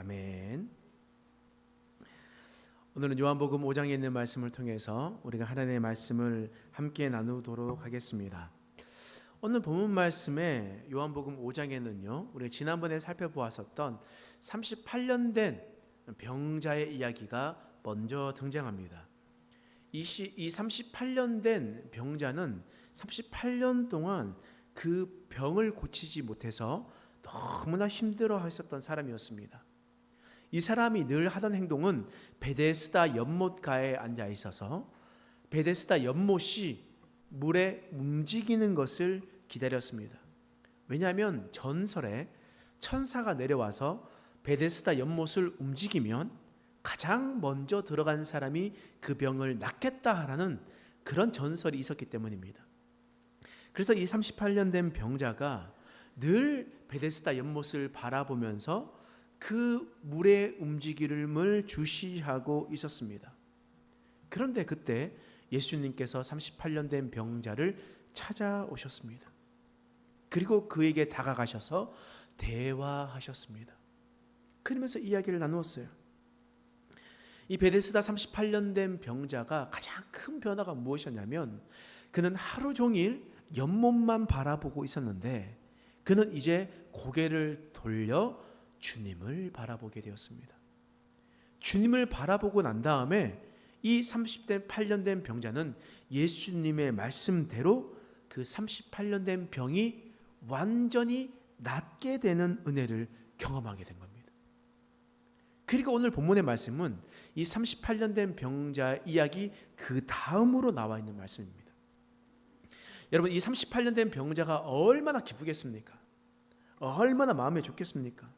아멘. 오늘은 요한복음 5장에 있는 말씀을 통해서 우리가 하나님의 말씀을 함께 나누도록 하겠습니다. 오늘 본문 말씀에 요한복음 5장에는요, 우리가 지난번에 살펴보았었던 38년 된 병자의 이야기가 먼저 등장합니다. 이 38년 된 병자는 38년 동안 그 병을 고치지 못해서 너무나 힘들어 했었던 사람이었습니다. 이 사람이 늘 하던 행동은 베데스다 연못가에 앉아 있어서 베데스다 연못이 물에 움직이는 것을 기다렸습니다. 왜냐하면 전설에 천사가 내려와서 베데스다 연못을 움직이면 가장 먼저 들어간 사람이 그 병을 낫겠다라는 그런 전설이 있었기 때문입니다. 그래서 이 38년 된 병자가 늘 베데스다 연못을 바라보면서 그 물의 움직임을 주시하고 있었습니다. 그런데 그때 예수님께서 38년 된 병자를 찾아오셨습니다. 그리고 그에게 다가가셔서 대화하셨습니다. 그러면서 이야기를 나누었어요. 이 베데스다 38년 된 병자가 가장 큰 변화가 무엇이었냐면, 그는 하루 종일 연못만 바라보고 있었는데 그는 이제 고개를 돌려 주님을 바라보게 되었습니다. 주님을 바라보고 난 다음에 이 38년 된 병자는 예수님의 말씀대로 그 38년 된 병이 완전히 낫게 되는 은혜를 경험하게 된 겁니다. 그리고 오늘 본문의 말씀은 이 38년 된 병자 이야기 그 다음으로 나와 있는 말씀입니다. 여러분, 이 38년 된 병자가 얼마나 기쁘겠습니까? 얼마나 마음에 좋겠습니까?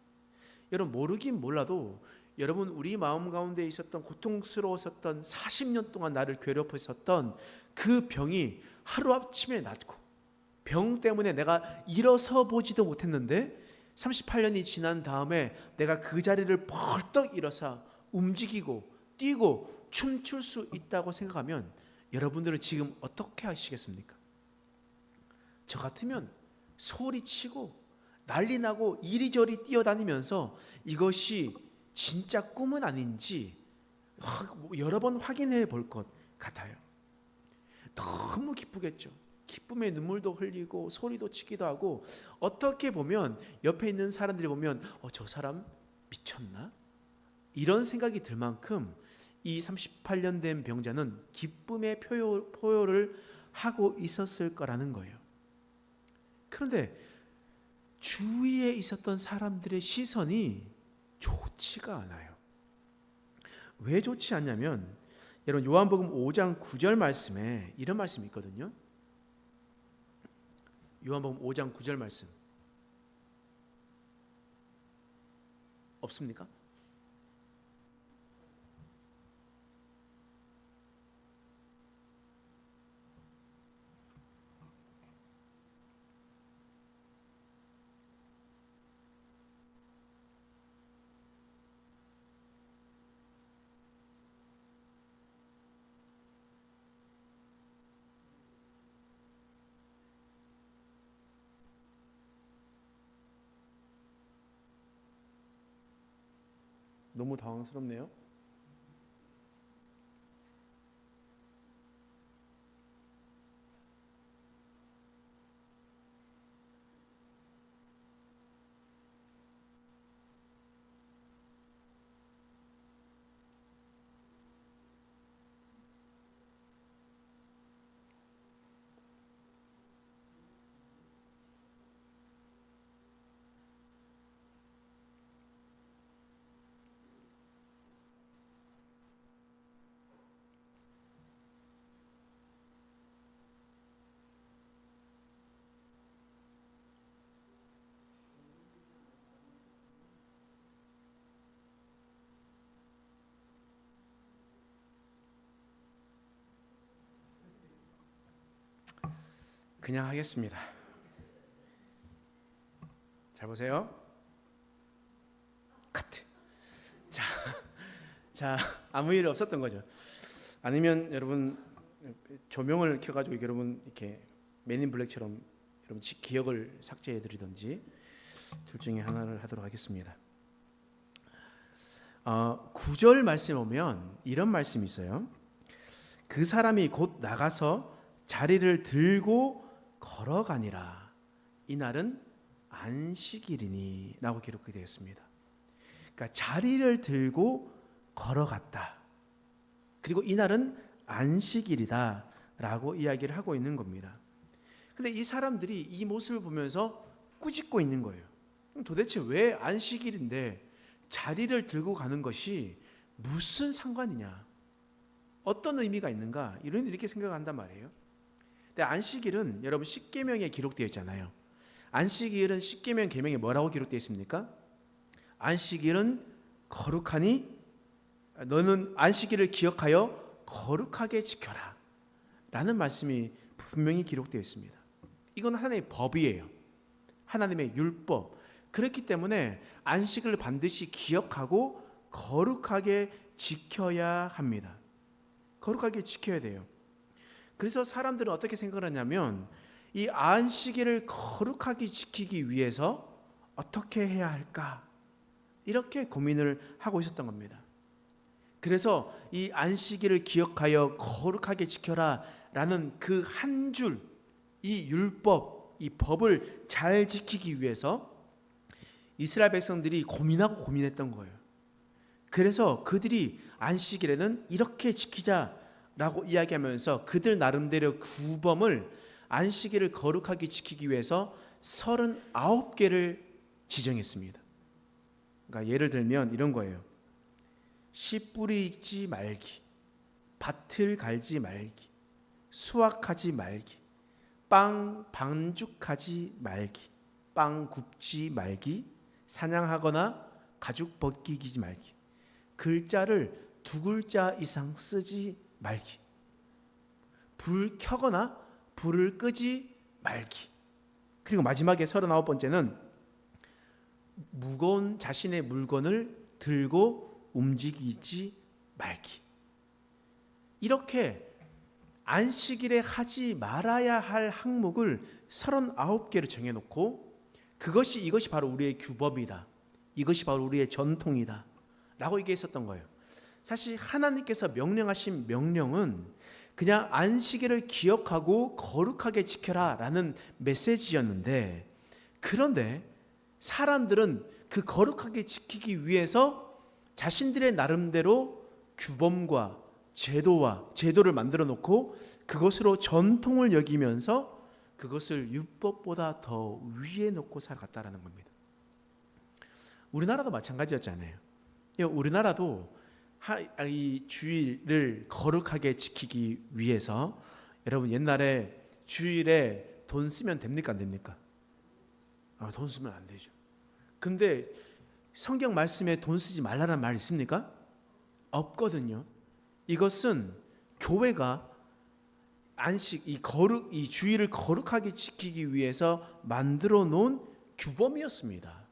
여러분, 모르긴 몰라도 여러분, 우리 마음 가운데 있었던 고통스러웠었던 40년 동안 나를 괴롭혔었던 그 병이 하루아침에 낫고, 병 때문에 내가 일어서 보지도 못했는데 38년이 지난 다음에 내가 그 자리를 벌떡 일어서 움직이고 뛰고 춤출 수 있다고 생각하면 여러분들은 지금 어떻게 하시겠습니까? 저 같으면 소리치고 난리나고 이리저리 뛰어다니면서 이것이 진짜 꿈은 아닌지 여러 번 확인해 볼 것 같아요. 너무 기쁘겠죠. 기쁨의 눈물도 흘리고 소리도 치기도 하고, 어떻게 보면 옆에 있는 사람들이 보면 저 사람 미쳤나? 이런 생각이 들 만큼 이 38년 된 병자는 기쁨의 포효를 하고 있었을 거라는 거예요. 그런데 주위에 있었던 사람들의 시선이 좋지가 않아요. 왜 좋지 않냐면, 여러분, 요한복음 5장 9절 말씀에 이런 말씀이 있거든요. 요한복음 5장 9절 말씀 없습니까? 너무 당황스럽네요. 그냥 하겠습니다. 잘 보세요. 카트. 자, 아무 일 없었던 거죠. 아니면 여러분 조명을 켜가지고 여러분 이렇게 맨인 블랙처럼 여러분 기억을 삭제해 드리든지 둘 중에 하나를 하도록 하겠습니다. 9절 말씀에 보면 이런 말씀이 있어요. 그 사람이 곧 나가서 자리를 들고 걸어가니라. 이날은 안식일이니 라고 기록이 되어 있습니다. 그러니까 자리를 들고 걸어갔다. 그리고 이날은 안식일이다 라고 이야기를 하고 있는 겁니다. 근데 이 사람들이 이 모습을 보면서 꾸짖고 있는 거예요. 도대체 왜 안식일인데 자리를 들고 가는 것이 무슨 상관이냐, 어떤 의미가 있는가, 이렇게 생각한단 말이에요. 근데 안식일은 여러분 십계명에 기록되어 있잖아요. 안식일은 십계명 계명에 뭐라고 기록되어 있습니까? 안식일은 거룩하니 너는 안식일을 기억하여 거룩하게 지켜라 라는 말씀이 분명히 기록되어 있습니다. 이건 하나님의 법이에요. 하나님의 율법. 그렇기 때문에 안식을 반드시 기억하고 거룩하게 지켜야 합니다. 거룩하게 지켜야 돼요. 그래서 사람들은 어떻게 생각하냐면 이 안식일을 거룩하게 지키기 위해서 어떻게 해야 할까? 이렇게 고민을 하고 있었던 겁니다. 그래서 이 안식일을 기억하여 거룩하게 지켜라 라는 그 한 줄, 이 율법, 이 법을 잘 지키기 위해서 이스라엘 백성들이 고민하고 고민했던 거예요. 그래서 그들이 안식일에는 이렇게 지키자라고 이야기하면서 그들 나름대로 규범을, 안식일을 거룩하게 지키기 위해서 39개를 지정했습니다. 그러니까 예를 들면 이런 거예요. 씨 뿌리지 말기, 밭을 갈지 말기, 수확하지 말기, 빵 방죽하지 말기, 빵 굽지 말기, 사냥하거나 가죽 벗기지 말기, 글자를 2글자 이상 쓰지 말기, 불 켜거나 불을 끄지 말기. 그리고 마지막에 39번째는 무거운 자신의 물건을 들고 움직이지 말기. 이렇게 안식일에 하지 말아야 할 항목을 39개를 정해놓고 이것이 바로 우리의 규범이다, 이것이 바로 우리의 전통이다 라고 얘기했었던 거예요. 사실 하나님께서 명령하신 명령은 그냥 안식일을 기억하고 거룩하게 지켜라 라는 메시지였는데, 그런데 사람들은 그 거룩하게 지키기 위해서 자신들의 나름대로 규범과 제도를 만들어 놓고 그것으로 전통을 여기면서 그것을 율법보다 더 위에 놓고 살아갔다라는 겁니다. 우리나라도 마찬가지였잖아요. 우리나라도 이 주일을 거룩하게 지키기 위해서, 여러분 옛날에 주일에 돈 쓰면 됩니까 안 됩니까? 돈 쓰면 안 되죠. 근데 성경 말씀에 돈 쓰지 말라는 말 있습니까? 없거든요. 이것은 교회가 이 주일을 거룩하게 지키기 위해서 만들어 놓은 규범이었습니다.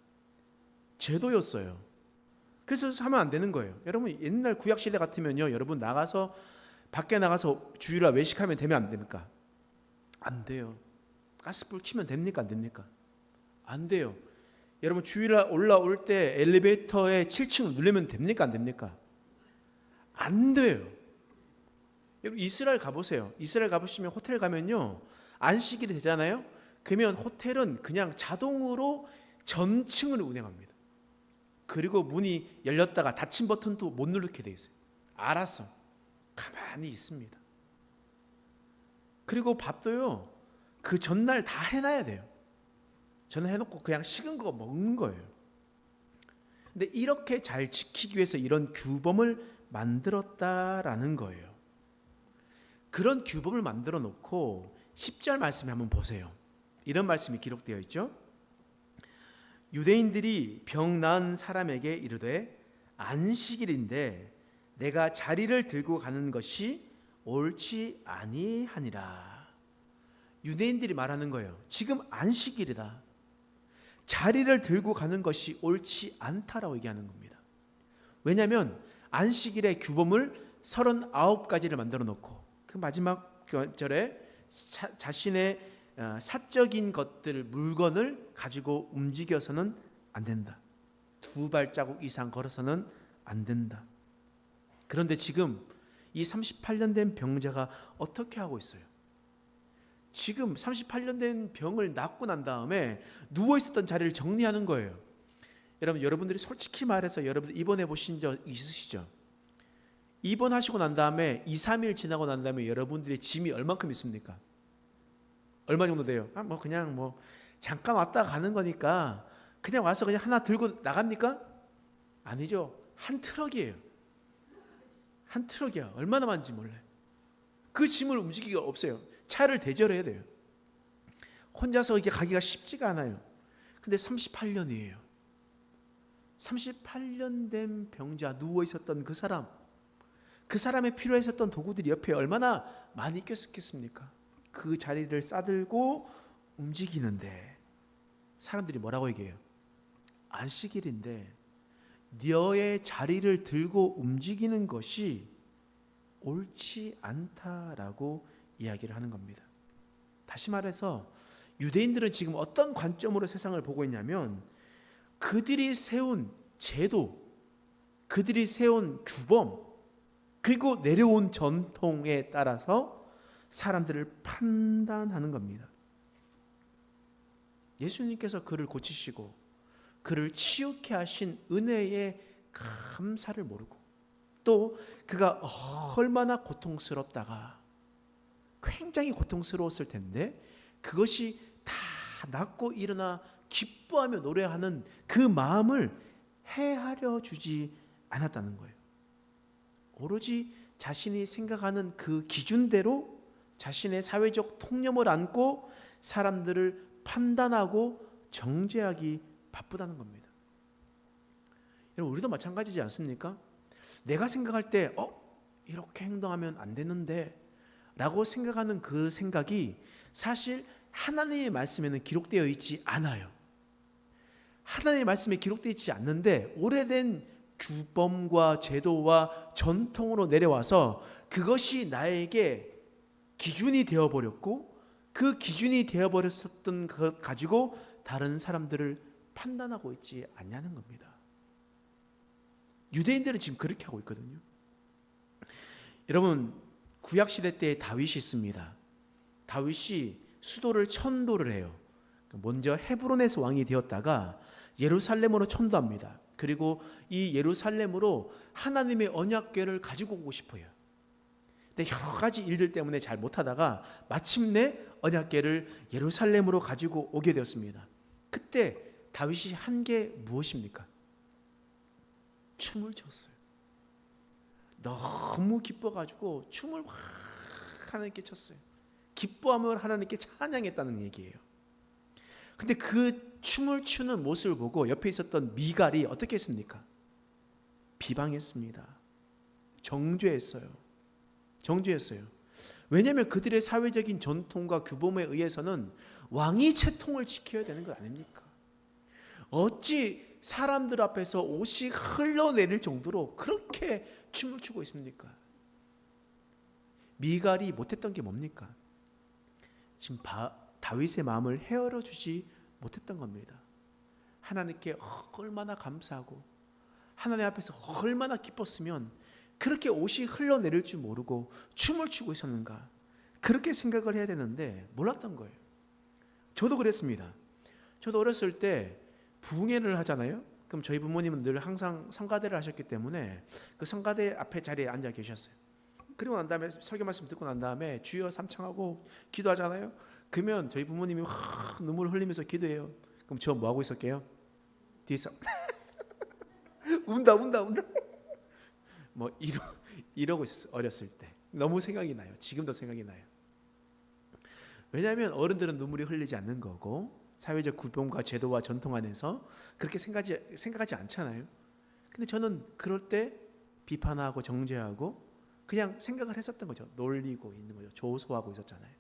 제도였어요. 그래서 하면 안 되는 거예요. 여러분 옛날 구약 시대 같으면요, 여러분 밖에 나가서 주일날 외식하면 되면 안 됩니까? 안 돼요. 가스불 켜면 됩니까 안 됩니까? 안 돼요. 여러분 주일날 올라올 때 엘리베이터에 7층을 누르면 됩니까 안 됩니까? 안 돼요. 여러분 이스라엘 가보세요. 이스라엘 가보시면 호텔 가면요, 안식일이 되잖아요. 그러면 호텔은 그냥 자동으로 전층을 운행합니다. 그리고 문이 열렸다가 닫힌 버튼도 못 누르게 돼 있어요. 알았어, 가만히 있습니다. 그리고 밥도요, 그 전날 다 해놔야 돼요. 전날 해놓고 그냥 식은 거 먹는 거예요. 근데 이렇게 잘 지키기 위해서 이런 규범을 만들었다라는 거예요. 그런 규범을 만들어 놓고 10절 말씀에 한번 보세요. 이런 말씀이 기록되어 있죠. 유대인들이 병 나은 사람에게 이르되 안식일인데 내가 자리를 들고 가는 것이 옳지 아니하니라. 유대인들이 말하는 거예요. 지금 안식일이다. 자리를 들고 가는 것이 옳지 않다라고 얘기하는 겁니다. 왜냐하면 안식일의 규범을 39가지를 만들어 놓고 그 마지막 절에 자신의 사적인 것들, 물건을 가지고 움직여서는 안 된다. 2발자국 이상 걸어서는 안 된다. 그런데 지금 이 38년 된 병자가 어떻게 하고 있어요? 지금 38년 된 병을 낫고 난 다음에 누워 있었던 자리를 정리하는 거예요. 여러분들이 솔직히 말해서 여러분들 입원해 보신 적 있으시죠? 입원하시고 난 다음에 2, 3일 지나고 난 다음에 여러분들의 짐이 얼만큼 있습니까? 얼마 정도 돼요? 그냥 잠깐 왔다 가는 거니까 그냥 와서 그냥 하나 들고 나갑니까? 아니죠. 한 트럭이에요. 한 트럭이야. 얼마나 많은지 몰라요. 그 짐을 움직이기가 없어요. 차를 대절해야 돼요. 혼자서 이게 가기가 쉽지가 않아요. 근데 38년이에요. 38년 된 병자 누워 있었던 그 사람, 그 사람의 필요했었던 도구들이 옆에 얼마나 많이 있겠습니까? 그 자리를 싸들고 움직이는데 사람들이 뭐라고 얘기해요? 안식일인데 너의 자리를 들고 움직이는 것이 옳지 않다라고 이야기를 하는 겁니다. 다시 말해서 유대인들은 지금 어떤 관점으로 세상을 보고 있냐면 그들이 세운 제도, 그들이 세운 규범, 그리고 내려온 전통에 따라서 사람들을 판단하는 겁니다. 예수님께서 그를 고치시고 그를 치유케 하신 은혜의 감사를 모르고 또 그가 얼마나 고통스럽다가 굉장히 고통스러웠을 텐데 그것이 다 낫고 일어나 기뻐하며 노래하는 그 마음을 헤아려 주지 않았다는 거예요. 오로지 자신이 생각하는 그 기준대로 자신의 사회적 통념을 안고 사람들을 판단하고 정죄하기 바쁘다는 겁니다. 여러분, 우리도 마찬가지지 않습니까? 내가 생각할 때 이렇게 행동하면 안 되는데 라고 생각하는 그 생각이 사실 하나님의 말씀에는 기록되어 있지 않아요. 하나님의 말씀에 기록되어 있지 않는데 오래된 규범과 제도와 전통으로 내려와서 그것이 나에게 기준이 되어버렸고 그 기준이 되어버렸었던 것 가지고 다른 사람들을 판단하고 있지 않냐는 겁니다. 유대인들은 지금 그렇게 하고 있거든요. 여러분, 구약시대 때 다윗이 있습니다. 다윗이 수도를 천도를 해요. 먼저 헤브론에서 왕이 되었다가 예루살렘으로 천도합니다. 그리고 이 예루살렘으로 하나님의 언약궤를 가지고 오고 싶어요. 근데 여러 가지 일들 때문에 잘 못하다가 마침내 언약궤를 예루살렘으로 가지고 오게 되었습니다. 그때 다윗이 한 게 무엇입니까? 춤을 췄어요. 너무 기뻐가지고 춤을 확 하나님께 췄어요. 기뻐함을 하나님께 찬양했다는 얘기예요. 근데 그 춤을 추는 모습을 보고 옆에 있었던 미갈이 어떻게 했습니까? 비방했습니다. 정죄했어요. 왜냐하면 그들의 사회적인 전통과 규범에 의해서는 왕이 채통을 지켜야 되는 것 아닙니까? 어찌 사람들 앞에서 옷이 흘러내릴 정도로 그렇게 춤을 추고 있습니까? 미갈이 못했던 게 뭡니까? 지금 다윗의 마음을 헤아려 주지 못했던 겁니다. 하나님께 얼마나 감사하고 하나님 앞에서 얼마나 기뻤으면 그렇게 옷이 흘러내릴 줄 모르고 춤을 추고 있었는가, 그렇게 생각을 해야 되는데 몰랐던 거예요. 저도 그랬습니다. 저도 어렸을 때 부흥회를 하잖아요. 그럼 저희 부모님은 늘 항상 성가대를 하셨기 때문에 그 성가대 앞에 자리에 앉아 계셨어요. 그리고 난 다음에 설교 말씀 듣고 난 다음에 주여 삼창하고 기도하잖아요. 그러면 저희 부모님이 확 눈물 흘리면서 기도해요. 그럼 저 뭐 하고 있었게요? 뒤에서 운다. 뭐 이러고 있었어요. 어렸을 때 너무 생각이 나요. 지금도 생각이 나요. 왜냐하면 어른들은 눈물이 흘리지 않는 거고 사회적 규범과 제도와 전통 안에서 그렇게 생각하지 않잖아요. 근데 저는 그럴 때 비판하고 정죄하고 그냥 생각을 했었던 거죠. 놀리고 있는 거죠. 조소하고 있었잖아요.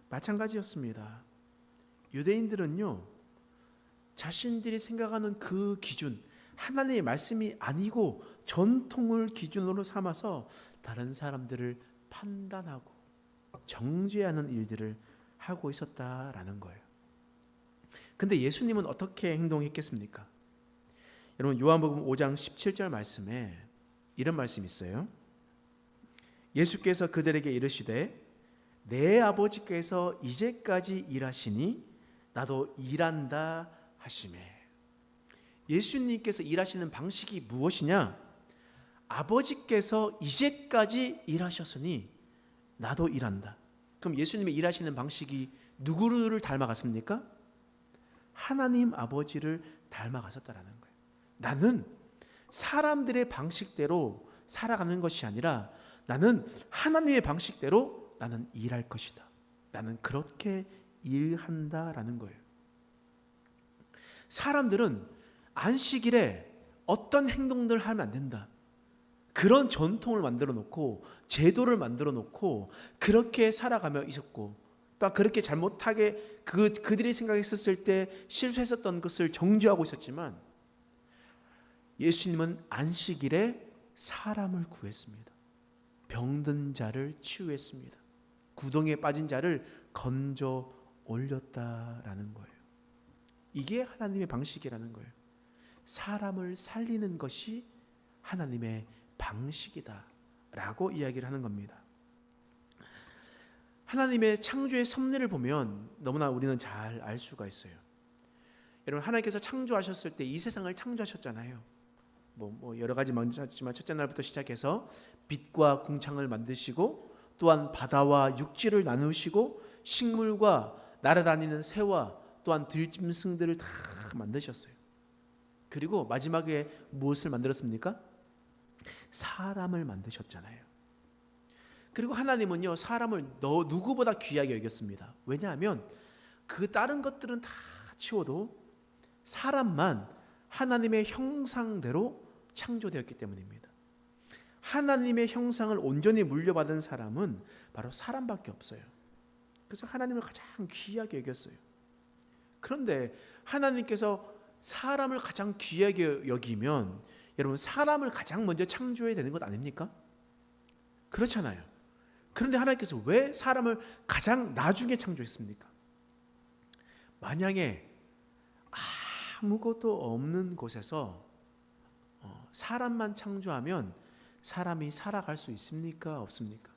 마찬가지였습니다. 유대인들은요, 자신들이 생각하는 그 기준, 하나님의 말씀이 아니고 전통을 기준으로 삼아서 다른 사람들을 판단하고 정죄하는 일들을 하고 있었다라는 거예요. 근데 예수님은 어떻게 행동했겠습니까? 여러분 요한복음 5장 17절 말씀에 이런 말씀이 있어요. 예수께서 그들에게 이르시되 내 아버지께서 이제까지 일하시니 나도 일한다 하시매. 예수님께서 일하시는 방식이 무엇이냐? 아버지께서 이제까지 일하셨으니 나도 일한다. 그럼 예수님의 일하시는 방식이 누구를 닮아갔습니까? 하나님 아버지를 닮아갔었다라는 거예요. 나는 사람들의 방식대로 살아가는 것이 아니라 나는 하나님의 방식대로 나는 일할 것이다. 나는 그렇게 일한다라는 거예요. 사람들은 안식일에 어떤 행동들을 하면 안 된다. 그런 전통을 만들어 놓고 제도를 만들어 놓고 그렇게 살아가며 있었고, 또 그렇게 잘못하게 그들이 생각했었을 때 실수했었던 것을 정죄하고 있었지만, 예수님은 안식일에 사람을 구했습니다. 병든 자를 치유했습니다. 구덩이에 빠진 자를 건져 올렸다라는 거예요. 이게 하나님의 방식이라는 거예요. 사람을 살리는 것이 하나님의 방식이다 라고 이야기를 하는 겁니다. 하나님의 창조의 섭리를 보면 너무나 우리는 잘 알 수가 있어요. 여러분, 하나님께서 창조하셨을 때 이 세상을 창조하셨잖아요. 뭐 여러 가지 만드셨지만 첫째 날부터 시작해서 빛과 궁창을 만드시고, 또한 바다와 육지를 나누시고, 식물과 날아다니는 새와 또한 들짐승들을 다 만드셨어요. 그리고 마지막에 무엇을 만들었습니까? 사람을 만드셨잖아요. 그리고 하나님은요, 사람을 누구보다 귀하게 여겼습니다. 왜냐하면 그 다른 것들은 다 치워도 사람만 하나님의 형상대로 창조되었기 때문입니다. 하나님의 형상을 온전히 물려받은 사람은 바로 사람밖에 없어요. 그래서 하나님을 가장 귀하게 여겼어요. 그런데 하나님께서 사람을 가장 귀하게 여기면 여러분, 사람을 가장 먼저 창조해야 되는 것 아닙니까? 그렇잖아요. 그런데 하나님께서 왜 사람을 가장 나중에 창조했습니까? 만약에 아무것도 없는 곳에서 사람만 창조하면 사람이 살아갈 수 있습니까? 없습니까?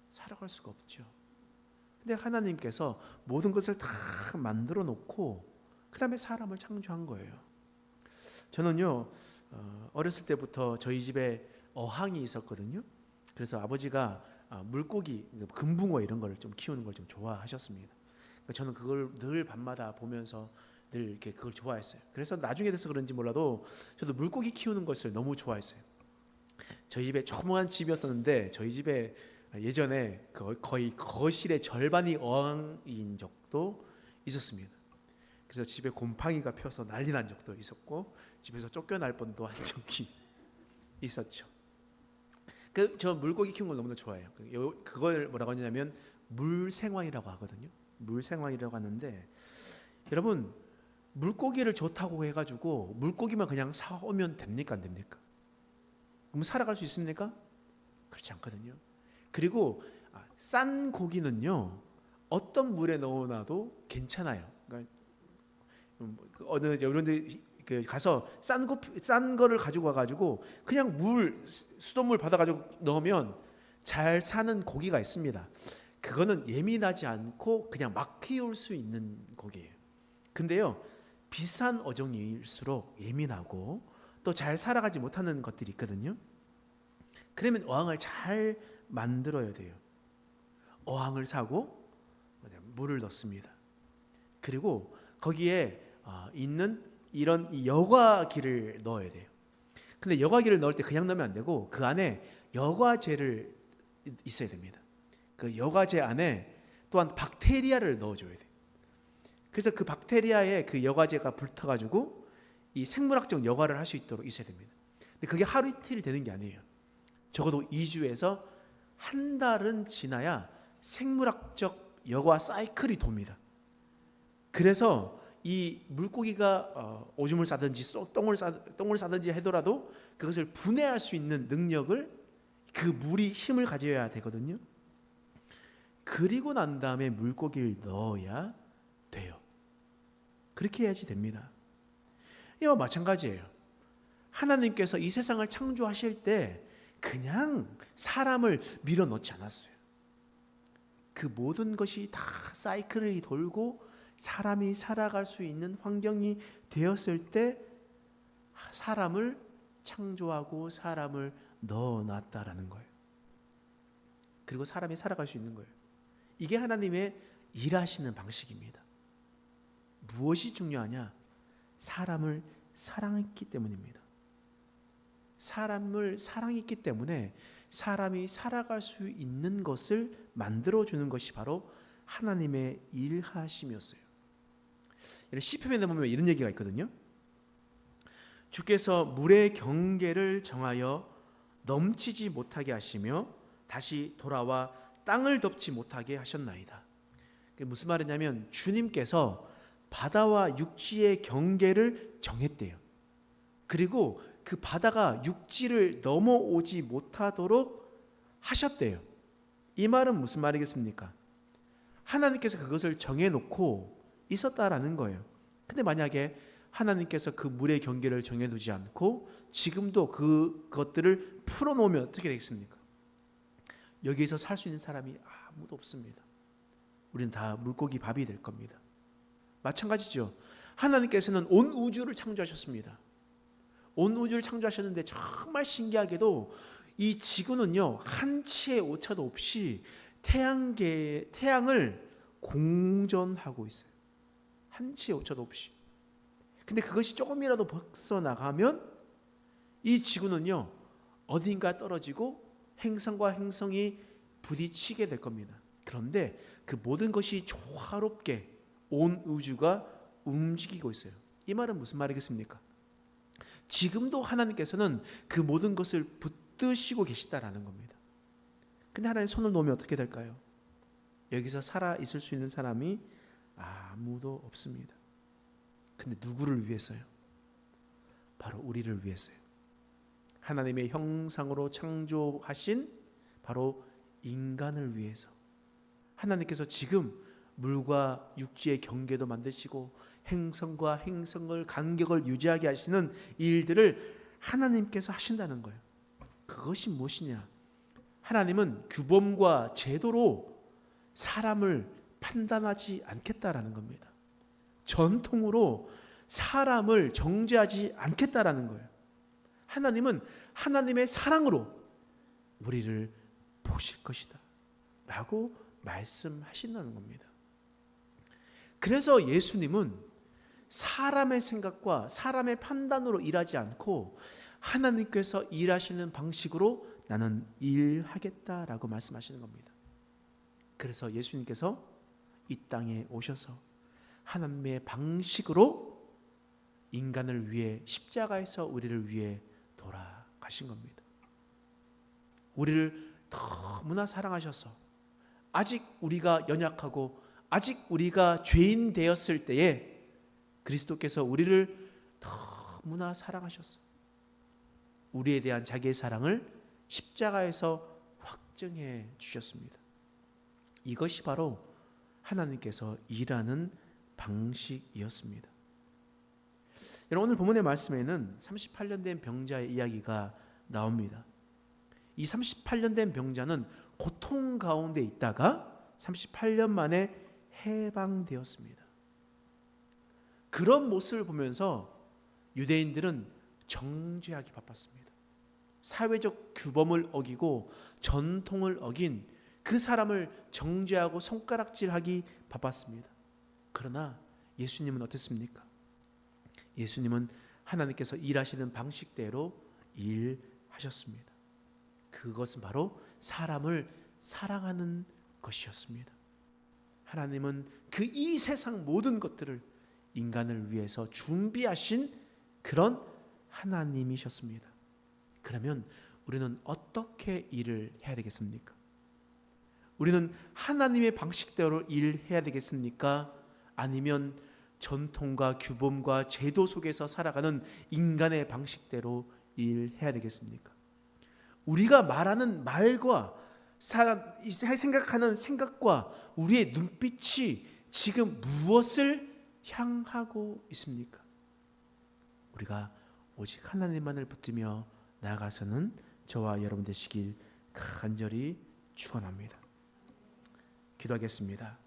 살아갈 수가 없죠. 근데 하나님께서 모든 것을 다 만들어 놓고 그 다음에 사람을 창조한 거예요. 저는요, 어렸을 때부터 저희 집에 어항이 있었거든요. 그래서 아버지가 물고기, 금붕어 이런 걸 좀 키우는 걸 좀 좋아하셨습니다. 저는 그걸 늘 밤마다 보면서 늘 이렇게 그걸 좋아했어요. 그래서 나중에 돼서 그런지 몰라도 저도 물고기 키우는 것을 너무 좋아했어요. 저희 집에 조그만 집이었었는데 저희 집에 예전에 거의 거실의 절반이 어항인 적도 있었습니다. 그래서 집에 곰팡이가 펴서 난리 난 적도 있었고, 집에서 쫓겨날 뻔도 한 적이 있었죠. 저 물고기 키우는 걸 너무나 좋아해요. 그걸 뭐라고 하냐면 물생황이라고 하거든요. 물생황이라고 하는데, 여러분, 물고기를 좋다고 해가지고 물고기만 그냥 사오면 됩니까? 안 됩니까? 그럼 살아갈 수 있습니까? 그렇지 않거든요. 그리고 싼 고기는요, 어떤 물에 넣어놔도 괜찮아요. 그러니까 어느 여러분들 가서 싼 거를 가지고 와가지고 그냥 수돗물 받아가지고 넣으면 잘 사는 고기가 있습니다. 그거는 예민하지 않고 그냥 막 키울 수 있는 고기예요. 근데요, 비싼 어종일수록 예민하고 또 잘 살아가지 못하는 것들이 있거든요. 그러면 어항을 잘 만들어야 돼요. 어항을 사고 물을 넣습니다. 그리고 거기에 있는 이런 여과기를 넣어야 돼요. 근데 여과기를 넣을 때 그냥 넣으면 안 되고 그 안에 여과제를 있어야 됩니다. 그 여과제 안에 또한 박테리아를 넣어줘야 돼요. 그래서 그 박테리아에 그 여과제가 붙어가지고 이 생물학적 여과를 할 수 있도록 있어야 됩니다. 근데 그게 하루 이틀이 되는 게 아니에요. 적어도 2주에서 한 달은 지나야 생물학적 여과 사이클이 돕니다. 그래서 이 물고기가 오줌을 싸든지 똥을 싸든지 하더라도 그것을 분해할 수 있는 능력을, 그 물이 힘을 가져야 되거든요. 그리고 난 다음에 물고기를 넣어야 돼요. 그렇게 해야지 됩니다. 이와 마찬가지예요. 하나님께서 이 세상을 창조하실 때 그냥 사람을 밀어넣지 않았어요. 그 모든 것이 다 사이클이 돌고 사람이 살아갈 수 있는 환경이 되었을 때 사람을 창조하고 사람을 넣어놨다라는 거예요. 그리고 사람이 살아갈 수 있는 거예요. 이게 하나님의 일하시는 방식입니다. 무엇이 중요하냐? 사람을 사랑했기 때문입니다. 사람을 사랑했기 때문에 사람이 살아갈 수 있는 것을 만들어주는 것이 바로 하나님의 일하심이었어요. 시편에 보면 이런 얘기가 있거든요. 주께서 물의 경계를 정하여 넘치지 못하게 하시며 다시 돌아와 땅을 덮지 못하게 하셨나이다. 그게 무슨 말이냐면 주님께서 바다와 육지의 경계를 정했대요. 그리고 그 바다가 육지를 넘어오지 못하도록 하셨대요. 이 말은 무슨 말이겠습니까? 하나님께서 그것을 정해놓고 있었다라는 거예요. 근데 만약에 하나님께서 그 물의 경계를 정해두지 않고 지금도 그것들을 풀어놓으면 어떻게 되겠습니까? 여기에서 살 수 있는 사람이 아무도 없습니다. 우리는 다 물고기 밥이 될 겁니다. 마찬가지죠. 하나님께서는 온 우주를 창조하셨습니다. 온 우주를 창조하셨는데 정말 신기하게도 이 지구는요, 한치의 오차도 없이 태양을 공전하고 있어요. 한치의 오차도 없이. 근데 그것이 조금이라도 벗어나가면 이 지구는요, 어딘가 떨어지고 행성과 행성이 부딪히게 될 겁니다. 그런데 그 모든 것이 조화롭게 온 우주가 움직이고 있어요. 이 말은 무슨 말이겠습니까? 지금도 하나님께서는 그 모든 것을 붙드시고 계시다라는 겁니다. 근데 하나님 손을 놓으면 어떻게 될까요? 여기서 살아 있을 수 있는 사람이 아무도 없습니다. 근데 누구를 위해서요? 바로 우리를 위해서요. 하나님의 형상으로 창조하신 바로 인간을 위해서. 하나님께서 지금 물과 육지의 경계도 만드시고 행성과 행성을 간격을 유지하게 하시는 일들을 하나님께서 하신다는 거예요. 그것이 무엇이냐? 하나님은 규범과 제도로 사람을 판단하지 않겠다라는 겁니다. 전통으로 사람을 정죄하지 않겠다라는 거예요. 하나님은 하나님의 사랑으로 우리를 보실 것이다 라고 말씀하신다는 겁니다. 그래서 예수님은 사람의 생각과 사람의 판단으로 일하지 않고 하나님께서 일하시는 방식으로 나는 일하겠다라고 말씀하시는 겁니다. 그래서 예수님께서 이 땅에 오셔서 하나님의 방식으로 인간을 위해 십자가에서 우리를 위해 돌아가신 겁니다. 우리를 너무나 사랑하셔서 아직 우리가 연약하고 아직 우리가 죄인 되었을 때에 그리스도께서 우리를 너무나 사랑하셨어. 우리에 대한 자기의 사랑을 십자가에서 확증해 주셨습니다. 이것이 바로 하나님께서 일하는 방식이었습니다. 여러분, 오늘 본문의 말씀에는 38년 된 병자의 이야기가 나옵니다. 이 38년 된 병자는 고통 가운데 있다가 38년 만에 해방되었습니다. 그런 모습을 보면서 유대인들은 정죄하기 바빴습니다. 사회적 규범을 어기고 전통을 어긴 그 사람을 정죄하고 손가락질하기 바빴습니다. 그러나 예수님은 어땠습니까? 예수님은 하나님께서 일하시는 방식대로 일하셨습니다. 그것은 바로 사람을 사랑하는 것이었습니다. 하나님은 그 이 세상 모든 것들을 인간을 위해서 준비하신 그런 하나님이셨습니다. 그러면 우리는 어떻게 일을 해야 되겠습니까? 우리는 하나님의 방식대로 일해야 되겠습니까? 아니면 전통과 규범과 제도 속에서 살아가는 인간의 방식대로 일해야 되겠습니까? 우리가 말하는 말과 생각하는 생각과 우리의 눈빛이 지금 무엇을 향하고 있습니까? 우리가 오직 하나님만을 붙들며 나아가서는 저와 여러분 되시길 간절히 축원합니다. 기도하겠습니다.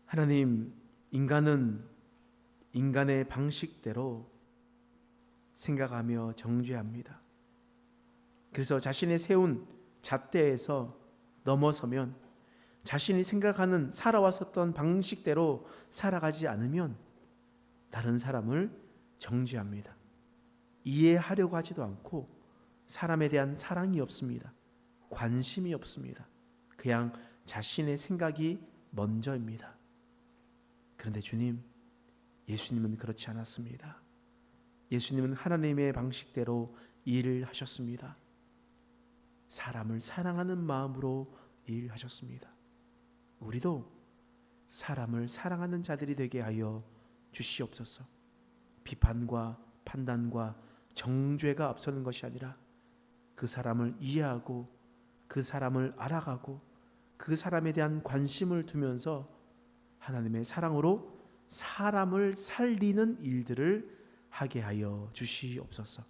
하나님, 인간은 인간의 방식대로 생각하며 정죄합니다. 그래서 자신의 세운 잣대에서 넘어서면, 자신이 생각하는 살아왔었던 방식대로 살아가지 않으면 다른 사람을 정죄합니다. 이해하려고 하지도 않고 사람에 대한 사랑이 없습니다. 관심이 없습니다. 그냥 자신의 생각이 먼저입니다. 그런데 주님, 예수님은 그렇지 않았습니다. 예수님은 하나님의 방식대로 일을 하셨습니다. 사람을 사랑하는 마음으로 일하셨습니다. 우리도 사람을 사랑하는 자들이 되게 하여 주시옵소서. 비판과 판단과 정죄가 앞서는 것이 아니라 그 사람을 이해하고 그 사람을 알아가고 그 사람에 대한 관심을 두면서 하나님의 사랑으로 사람을 살리는 일들을 하게 하여 주시옵소서.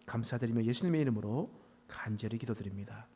감사드리며 예수님의 이름으로 간절히 기도드립니다.